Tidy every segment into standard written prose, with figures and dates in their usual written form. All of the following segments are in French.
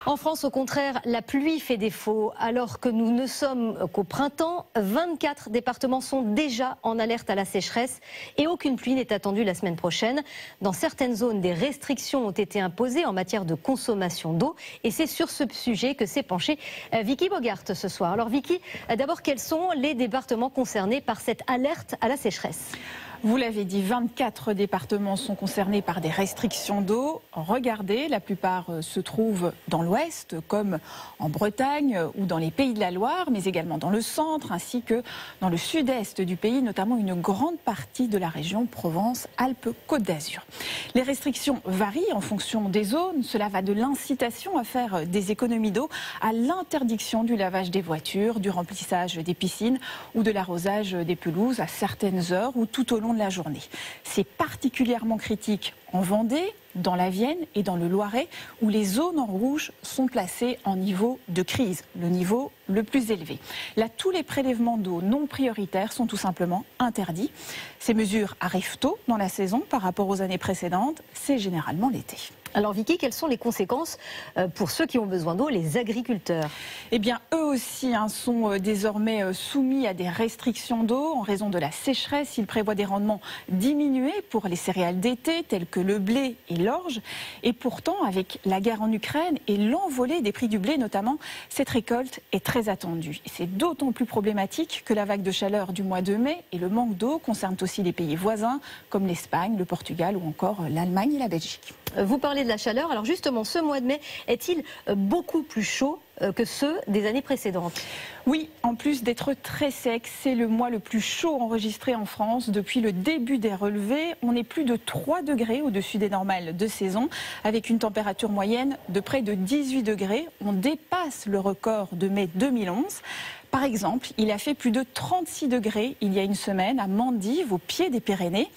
En France, au contraire, la pluie fait défaut. Alors que nous ne sommes qu'au printemps, 24 départements sont déjà en alerte à la sécheresse et aucune pluie n'est attendue la semaine prochaine. Dans certaines zones, des restrictions ont été imposées en matière de consommation d'eau et c'est sur ce sujet que s'est penchée Vicky Bogart ce soir. Alors Vicky, d'abord, quels sont les départements concernés par cette alerte à la sécheresse ? Vous l'avez dit, 24 départements sont concernés par des restrictions d'eau. Regardez, la plupart se trouvent dans l'ouest, comme en Bretagne ou dans les Pays de la Loire, mais également dans le centre, ainsi que dans le sud-est du pays, notamment une grande partie de la région Provence-Alpes-Côte d'Azur. Les restrictions varient en fonction des zones. Cela va de l'incitation à faire des économies d'eau à l'interdiction du lavage des voitures, du remplissage des piscines ou de l'arrosage des pelouses à certaines heures ou tout au long de la journée. C'est particulièrement critique en Vendée, dans la Vienne et dans le Loiret, où les zones en rouge sont placées en niveau de crise, le niveau le plus élevé. Là, tous les prélèvements d'eau non prioritaires sont tout simplement interdits. Ces mesures arrivent tôt dans la saison par rapport aux années précédentes, c'est généralement l'été. Alors Vicky, quelles sont les conséquences pour ceux qui ont besoin d'eau, les agriculteurs ? Eh bien, eux aussi sont désormais soumis à des restrictions d'eau en raison de la sécheresse. Ils prévoient des rendements diminués pour les céréales d'été, telles que le blé et l'orge. Et pourtant, avec la guerre en Ukraine et l'envolée des prix du blé notamment, cette récolte est très attendue. Et c'est d'autant plus problématique que la vague de chaleur du mois de mai et le manque d'eau concernent aussi les pays voisins, comme l'Espagne, le Portugal ou encore l'Allemagne et la Belgique. Vous parlez de la chaleur, alors justement, ce mois de mai est-il beaucoup plus chaud que ceux des années précédentes ? Oui, en plus d'être très sec, c'est le mois le plus chaud enregistré en France depuis le début des relevés. On est plus de 3 degrés au-dessus des normales de saison, avec une température moyenne de près de 18 degrés. On dépasse le record de mai 2011. Par exemple, il a fait plus de 36 degrés il y a une semaine à Mandive, au pied des Pyrénées.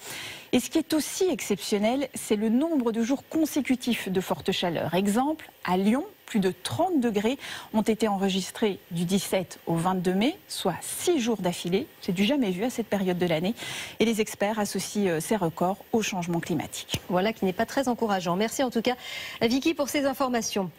Et ce qui est aussi exceptionnel, c'est le nombre de jours consécutifs de forte chaleur. Exemple, à Lyon, plus de 30 degrés ont été enregistrés du 17 au 22 mai, soit 6 jours d'affilée. C'est du jamais vu à cette période de l'année. Et les experts associent ces records au changement climatique. Voilà qui n'est pas très encourageant. Merci en tout cas Vicky pour ces informations.